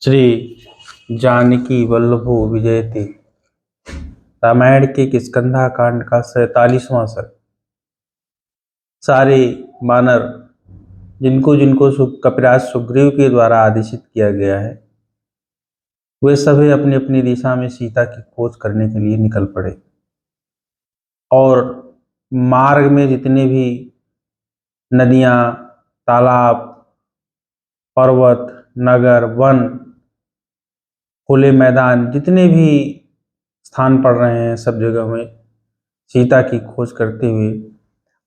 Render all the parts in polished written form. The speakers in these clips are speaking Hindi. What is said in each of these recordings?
श्री जानकी वल्लभो विजयते। रामायण के किष्किंधा कांड का 47वां सर्ग। सारे वानर जिनको जिनको कपिराज सुग्रीव के द्वारा आदेशित किया गया है, वे सभी अपनी अपनी दिशा में सीता की खोज करने के लिए निकल पड़े। और मार्ग में जितने भी नदियां, तालाब, पर्वत, नगर, वन, खुले मैदान, जितने भी स्थान पड़ रहे हैं, सब जगह में सीता की खोज करते हुए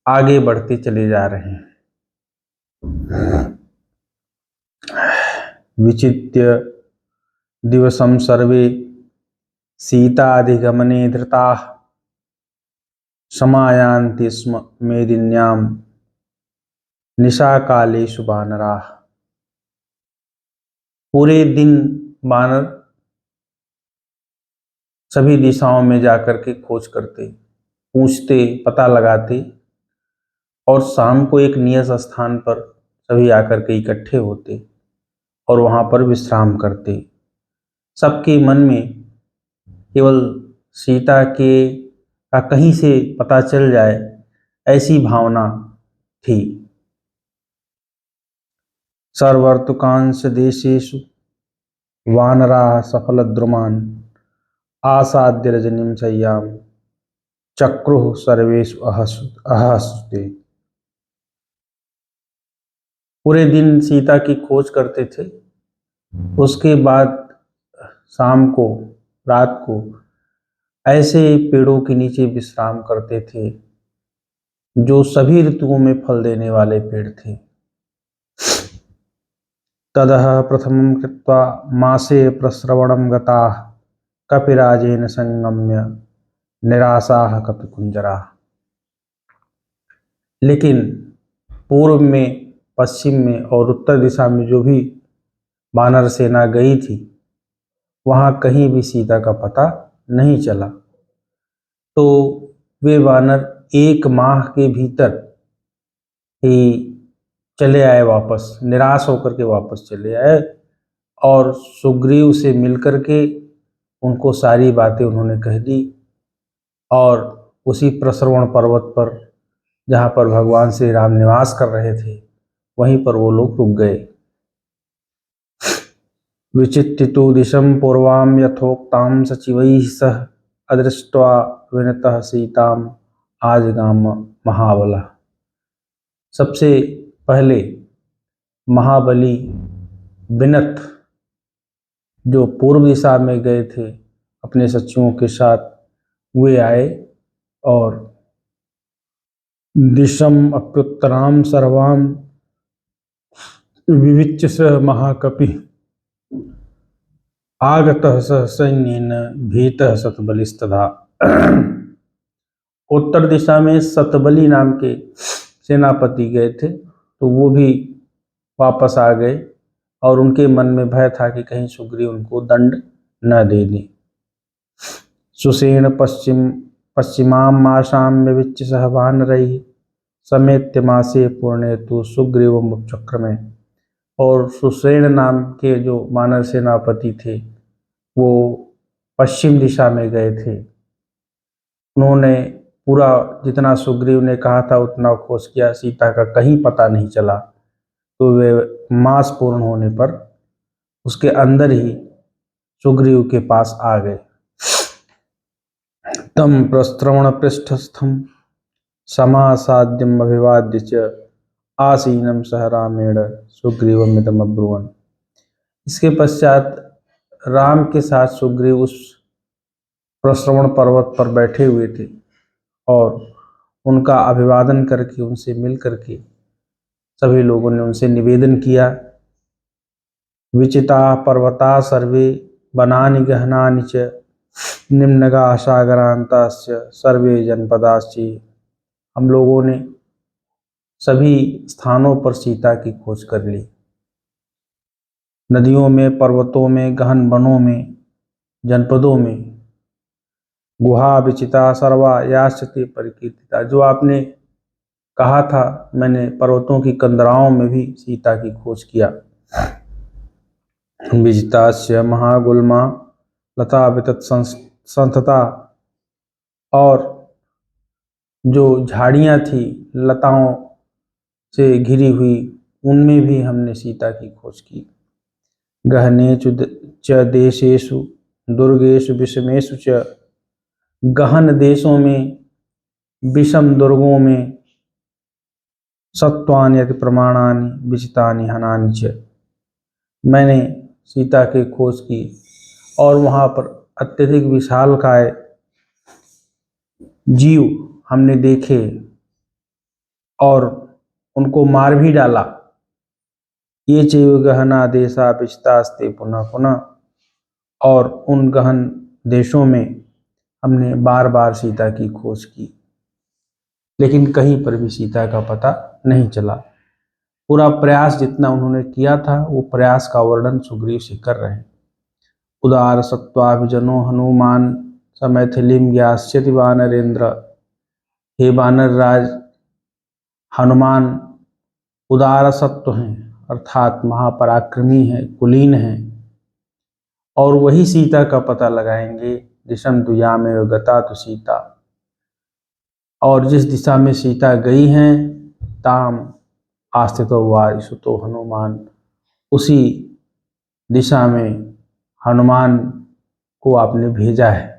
आगे बढ़ते चले जा रहे हैं। विचित्य दिवसम सर्वे सीताधिगमने धृताः समायान्ति स्म मेदिन्यां निशाकालेषु वानराः। पूरे दिन वानर सभी दिशाओं में जाकर के खोज करते, पूछते, पता लगाते और शाम को एक नियत स्थान पर सभी आकर के इकट्ठे होते और वहां पर विश्राम करते। सबके मन में केवल सीता के का कहीं से पता चल जाए, ऐसी भावना थी। सर्वर्तुकांश देशेषु वानराः सफलद्रुमान् आसाद्य रजनीं शय्यां चक्रुः सर्वेषु अहसुते। पूरे दिन सीता की खोज करते थे। उसके बाद शाम को, रात को ऐसे पेड़ों के नीचे विश्राम करते थे जो सभी ऋतुओं में फल देने वाले पेड़ थे। ततः प्रथमं कृत्वा मासे प्रस्रवणं गताः कपिराजेन संगम्य निराशाः कपिकुंजराः। लेकिन पूर्व में, पश्चिम में और उत्तर दिशा में जो भी वानर सेना गई थी, वहां कहीं भी सीता का पता नहीं चला। तो वे वानर 1 माह के भीतर ही चले आए, वापस निराश होकर के वापस चले आए और सुग्रीव से मिलकर के उनको सारी बातें उन्होंने कह दी। और उसी प्रस्रवण पर्वत पर, जहाँ पर भगवान श्री राम निवास कर रहे थे, वहीं पर वो लोग रुक गए। विचित्तितो दिशं पूर्वां यथोक्तां सचिवैः सह अदृष्ट्वा विनतः सीताम् आजगाम महाबलः। सबसे पहले महाबली विनत, जो पूर्व दिशा में गए थे अपने सचिवों के साथ, वे आए और दिशम अप्युत्तरां सर्वां विविच्य सह महाकपि आगतः सह सैन्येन भीतः शतबलिस्तथा। उत्तर दिशा में शतबली नाम के सेनापति गए थे, तो वो भी वापस आ गए और उनके मन में भय था कि कहीं सुग्रीव उनको दंड न दे दे। सुषेण पश्चिमां माशां विविच्य सह वानरैः समेत्य मासे पूर्णे तु सुग्रीवम् उपचक्रमे। और सुषेण नाम के जो वानर सेनापति थे, वो पश्चिम दिशा में गए थे। उन्होंने पूरा जितना सुग्रीव ने कहा था उतना खोज किया, सीता का कहीं पता नहीं चला। तो वे मास पूर्ण होने पर उसके अंदर ही सुग्रीव के पास आ गए। तम प्रस्त्रवण पृष्ठस्थम समासाद्यम अभिवाद्य च आसीनम सह रामेण सुग्रीवमिदम अब्रुवन्। इसके पश्चात राम के साथ सुग्रीव उस प्रस्रवण पर्वत पर बैठे हुए थे और उनका अभिवादन करके, उनसे मिल करके सभी लोगों ने उनसे निवेदन किया। विचिता पर्वता सर्वे वनानि गहनानि च निम्नगा सागरांताश्च सर्वे जनपदाश्च। हम लोगों ने सभी स्थानों पर सीता की खोज कर ली। नदियों में, पर्वतों में, गहन वनों में, जनपदों में। गुहा विचिता सर्वा याश्चते परिकीर्तिता। जो आपने कहा था, मैंने पर्वतों की कंदराओं में भी सीता की खोज किया। विजितास्य महागुल्मा लता वितत संतता, और जो झाड़ियाँ थी लताओं से घिरी हुई, उनमें भी हमने सीता की खोज की। गहनेषु च देशेषु दुर्गेषु विषमेषु च, गहन देशों में, विषम दुर्गों में, सत्वानि अति प्रमाणानि विजितानि हनानि च, मैंने सीता की खोज की और वहाँ पर अत्यधिक विशालकाय जीव हमने देखे और उनको मार भी डाला। ये चैव गहना देशा विजितास्ते पुनः पुनः, और उन गहन देशों में हमने बार बार सीता की खोज की, लेकिन कहीं पर भी सीता का पता नहीं चला। पूरा प्रयास जितना उन्होंने किया था वो प्रयास का वर्णन सुग्रीव से कर रहे हैं। उदार सत्वाभिजनो हनुमान समैथिलीम ज्ञास्यति वानरेंद्र, हे वानर राज, हनुमान उदार सत्व हैं, अर्थात महापराक्रमी हैं, कुलीन हैं, और वही सीता का पता लगाएंगे। दिशम दुयामेव गता तु सीता, और जिस दिशा में सीता गई हैं, ताम आस्थितो वायुसुतो हनुमान, उसी दिशा में हनुमान को आपने भेजा है।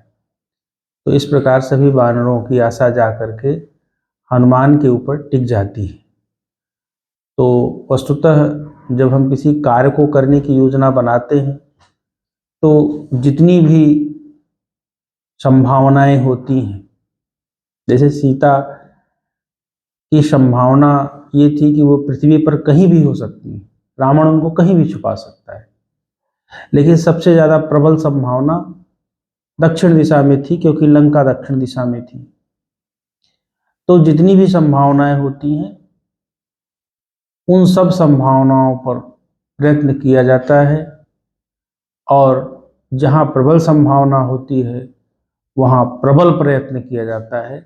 तो इस प्रकार सभी वानरों की आशा जा करके हनुमान के ऊपर टिक जाती है। तो वस्तुतः जब हम किसी कार्य को करने की योजना बनाते हैं तो जितनी भी संभावनाएं होती हैं, जैसे सीता की संभावना ये थी कि वो पृथ्वी पर कहीं भी हो सकती है, रावण उनको कहीं भी छुपा सकता है, लेकिन सबसे ज़्यादा प्रबल संभावना दक्षिण दिशा में थी, क्योंकि लंका दक्षिण दिशा में थी। तो जितनी भी संभावनाएं होती हैं उन सब संभावनाओं पर प्रयत्न किया जाता है, और जहाँ प्रबल संभावना होती है वहाँ प्रबल प्रयत्न किया जाता है,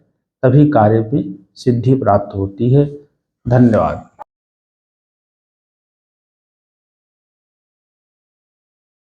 तभी कार्य में सिद्धि प्राप्त होती है। धन्यवाद।